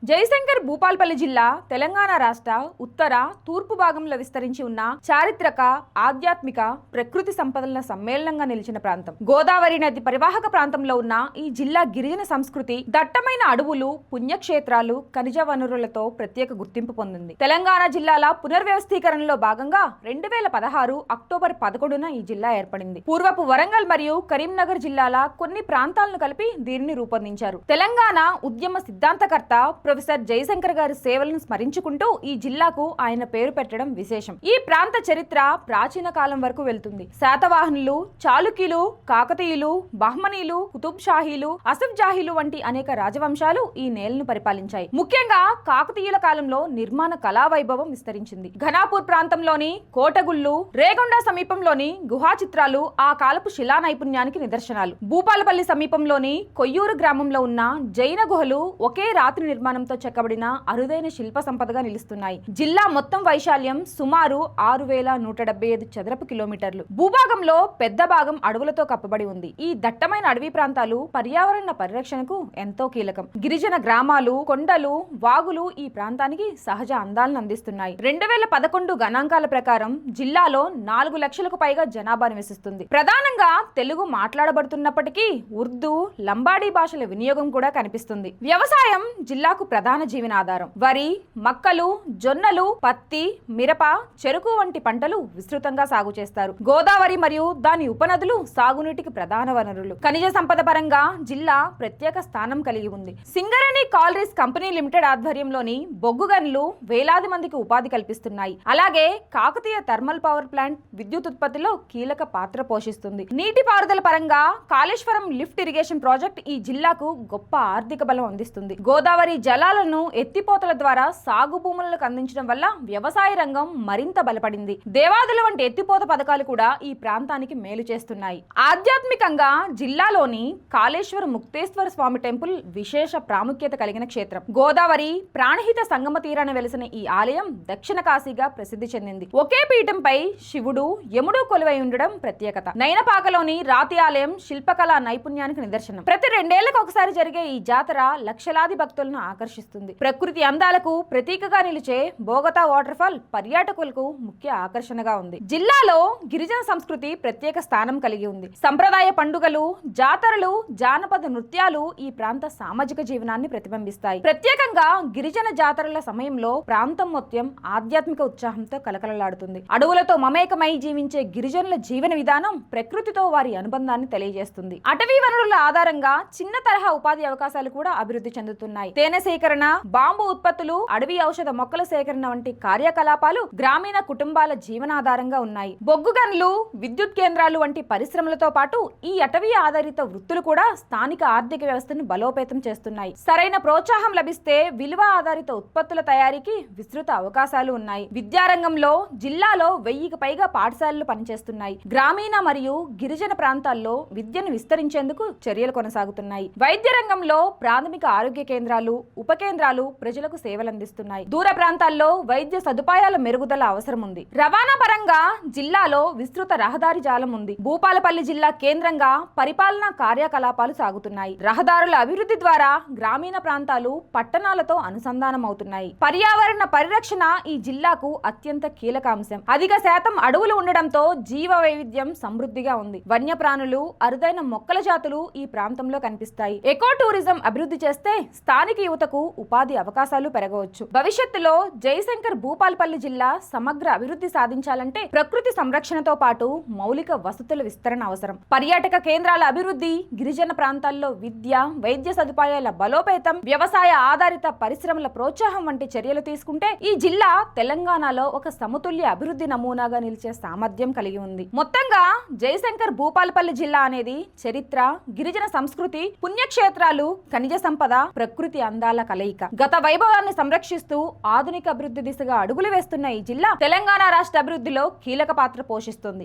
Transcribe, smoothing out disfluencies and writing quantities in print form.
జయశంకర్ భూపాలపల్లి జిల్లా తెలంగాణ రాష్ట్ర ఉత్తర తూర్పు భాగంలో విస్తరించి ఉన్న చారిత్రక ఆధ్యాత్మిక ప్రకృతి సంపదల సమ్మేళనంగా నిలిచిన ప్రాంతం. గోదావరి నది పరివాహక ప్రాంతంలో ఉన్న ఈ జిల్లా గిరిజన సంస్కృతి, దట్టమైన అడవులు, పుణ్యక్షేత్రాలు, ఖనిజ వనరులతో ప్రత్యేక గుర్తింపు పొందింది. తెలంగాణ జిల్లాల పునర్వ్యవస్థీకరణలో భాగంగా 2016 అక్టోబర్ 11న ఈ జిల్లా ఏర్పడింది. పూర్వపు వరంగల్ మరియు కరీంనగర్ జిల్లాల కొన్ని ప్రాంతాలను కలిపి దీనిని రూపొందించారు. తెలంగాణ ఉద్యమ సిద్ధాంతకర్త ప్రొఫెసర్ జయశంకర్ గారి సేవలను స్మరించుకుంటూ ఈ జిల్లాకు ఆయన పేరు పెట్టడం విశేషం. ఈ ప్రాంత చరిత్ర ప్రాచీన కాలం వరకు వెళ్తుంది. శాతవాహనులు, చాళుక్యులు, కాకతీయులు, బహ్మనీలు, కుతుబ్ షాహీలు, అసఫ్ జాహీలు వంటి అనేక రాజవంశాలు ఈ నేలను పరిపాలించాయి. ముఖ్యంగా కాకతీయుల కాలంలో నిర్మాణ కళా వైభవం విస్తరించింది. ఘనాపూర్ ప్రాంతంలోని కోటగుళ్ళు, రేగొండ సమీపంలోని గుహా చిత్రాలు ఆ కాలపు శిలా నైపుణ్యానికి నిదర్శనాలు. భూపాలపల్లి సమీపంలోని కొయ్యూరు గ్రామంలో ఉన్న జైన గుహలు ఒకే రాత్రి నిర్మాణంతో చెక్కబడిన అరుదైన శిల్ప సంపదగా నిలుస్తున్నాయి. జిల్లా మొత్తం వైశాల్యం సుమారు 6175 చదరపు కిలోమీటర్లు. భూభాగంలో పెద్ద భాగం అడవులతో కప్పబడి ఉంది. ఈ దట్టమైన అడవి ప్రాంతాలు పర్యావరణ పరిరక్షణకు ఎంతో కీలకం. గిరిజన గ్రామాలు, కొండలు, వాగులు ఈ ప్రాంతానికి సహజ అందాలను అందిస్తున్నాయి. 2011 గణాంకాల ప్రకారం జిల్లాలో 4 లక్షలకు పైగా జనాభా నివసిస్తుంది. ప్రధానంగా తెలుగు మాట్లాడబడుతున్నప్పటికీ ఉర్దూ, లంబాడీ భాషల వినియోగం కూడా కనిపిస్తుంది. వ్యవసాయం జిల్లాకు ప్రధాన జీవనాధారం. వరి, మక్కలు, జొన్నలు, పత్తి, మిరప, చెరుకు వంటి పంటలు విస్తృతంగా సాగు చేస్తారు. గోదావరి మరియు దాని ఉపనదులు సాగునీటికి ప్రధాన వనరులు. ఖనిజ సంపద పరంగా జిల్లా ప్రత్యేక స్థానం కలిగి ఉంది. సింగరేణి కాలరీస్ కంపెనీ లిమిటెడ్ ఆధ్వర్యంలోని బొగ్గు గనులు వేలాది మందికి ఉపాధి కల్పిస్తున్నాయి. అలాగే కాకతీయ థర్మల్ పవర్ ప్లాంట్ విద్యుత్ ఉత్పత్తిలో కీలక పాత్ర పోషిస్తుంది. నీటిపారుదల పరంగా కాళేశ్వరం లిఫ్ట్ ఇరిగేషన్ ప్రాజెక్ట్ ఈ జిల్లాకు గొప్ప ఆర్థిక బలం అందిస్తుంది. గోదావరి జలాలను ఎత్తిపోతల ద్వారా సాగు భూములకు అందించడం వల్ల వ్యవసాయ రంగం మరింత బలపడింది. దేవాదుల వంటి ఎత్తిపోత పథకాలు కూడా ఈ ప్రాంతానికి మేలు చేస్తున్నాయి. ఆధ్యాత్మికంగా జిల్లాలోని కాళేశ్వర ముక్తేశ్వర స్వామి టెంపుల్ విశేష ప్రాముఖ్యత కలిగిన క్షేత్రం. గోదావరి ప్రాణహిత సంగమ తీరాన వెలిసిన ఈ ఆలయం దక్షిణ కాశీగా ప్రసిద్ధి చెందింది. ఒకే పీఠంపై శివుడు, యముడు కొలువై ఉండడం ప్రత్యేకత. నైనపాకలోని రాతి ఆలయం శిల్పకళా నైపుణ్యానికి నిదర్శనం. ప్రతి 2 ఏళ్లకు ఒకసారి జరిగే ఈ జాతర లక్షలాది భక్తులను ఆకర్షిస్తుంది. ప్రకృతి అందాలకు ప్రతీకగా నిలిచే బోగతా వాటర్ ఫాల్ పర్యాటకులకు ముఖ్య ఆకర్షణగా ఉంది. జిల్లాలో గిరిజన సంస్కృతి ప్రత్యేక స్థానం కలిగి ఉంది. సంప్రదాయ పండుగలు, జాతరలు, జానపద నృత్యాలు ఈ ప్రాంత సామాజిక జీవనాన్ని ప్రతిబింబిస్తాయి. ప్రత్యేకంగా గిరిజన జాతరల సమయంలో ప్రాంతం మొత్తం ఆధ్యాత్మిక ఉత్సాహంతో కలకలలాడుతుంది. అడవులతో మమేకమై జీవించే గిరిజనుల జీవన విధానం ప్రకృతితో వారి అనుబంధాన్ని తెలియజేస్తుంది. అటవీ వనరుల ఆధారంగా చిన్న తరహా ఉపాధి అవకాశాలు కూడా అభివృద్ధి చెందుతున్నాయి. తేనె సేకరణ, బాంబు ఉత్పత్తులు, అడవి ఔషధ మొక్కల సేకరణ వంటి కార్యకలాపాలు గ్రామీణ కుటుంబాల జీవనాధారంగా ఉన్నాయి. బొగ్గు గనులు, విద్యుత్ కేంద్రాలు వంటి పరిశ్రమలతో పాటు ఈ అటవీ ఆధారిత వృత్తులు కూడా స్థానిక ఆర్థిక వ్యవస్థను బలోపేతం చేస్తున్నాయి. సరైన ప్రోత్సాహం లభిస్తే విలువ ఆధారిత ఉత్పత్తుల తయారీకి విస్తృత అవకాశాలు ఉన్నాయి. విద్యారంగంలో జిల్లాలో 1000కి పైగా పాఠశాలలు పనిచేస్తున్నాయి. గ్రామీణ మరియు గిరిజన ప్రాంతాల్లో విద్యను విస్తరించేందుకు చర్యలు కొనసాగుతున్నాయి. వైద్య రంగంలో ప్రాథమిక ఆరోగ్య కేంద్రాలు, ఉప కేంద్రాలు ప్రజలకు సేవలందిస్తున్నాయి. దూర ప్రాంతాల్లో వైద్య సదుపాయాల మెరుగుదల అవసరం ఉంది. రవాణా పరంగా జిల్లాలో విస్తృత రహదారి జాలం ఉంది. భూపాలపల్లి జిల్లా కేంద్రంగా పరిపాలనా కార్యకలాపాలు సాగుతున్నాయి. రహదారుల అభివృద్ధి ద్వారా గ్రామీణ ప్రాంతాలు పట్టణాలతో అనుసంధానం అవుతున్నాయి. పర్యావరణ పరిరక్షణ ఈ జిల్లాకు అత్యంత కీలక అంశం. అధిక శాతం అడవులు ఉండడంతో జీవ వైవిధ్యం సమృద్ధిగా ఉంది. వన్యప్రాణులు, అరుదైన మొక్కల జాతులు ఈ ప్రాంతంలో కనిపిస్తాయి. ఎకో టూరిజం అభివృద్ధి చేస్తే స్థానిక యువతకు ఉపాధి అవకాశాలు పెరగవచ్చు. భవిష్యత్తులో జయశంకర్ భూపాలపల్లి జిల్లా సమగ్ర అభివృద్ధి సాధించాలంటే ప్రకృతి సంరక్షణతో పాటు మౌలిక వసతుల విస్తరణ అవసరం. పర్యాటక కేంద్రాల అభివృద్ధి, గిరిజన ప్రాంతాల్లో విద్య, వైద్య సదుపాయాల బలోపేతం, వ్యవసాయ ఆధారిత పరిశ్రమల ప్రోత్సాహం వంటి చర్యలు తీసుకుంటే ఈ జిల్లా తెలంగాణలో ఒక సమతుల్య అభివృద్ధి నమూనాగా నిలిచే సామర్థ్యం కలిగి ఉంది. మొత్తంగా జయశంకర్ భూపాలపల్లి జిల్లా అనేది చరిత్ర, గిరిజన సంస్కృతి, పుణ్యక్షేత్రాలు, ఖనిజ సంపద, ప్రకృతి అందాల కలయిక. గత వైభవాన్ని సంరక్షిస్తూ ఆధునిక అభివృద్ధి దిశగా అడుగులు వేస్తున్న ఈ జిల్లా తెలంగాణ రాష్ట్ర అభివృద్ధిలో కీలక పాత్ర పోషిస్తుంది.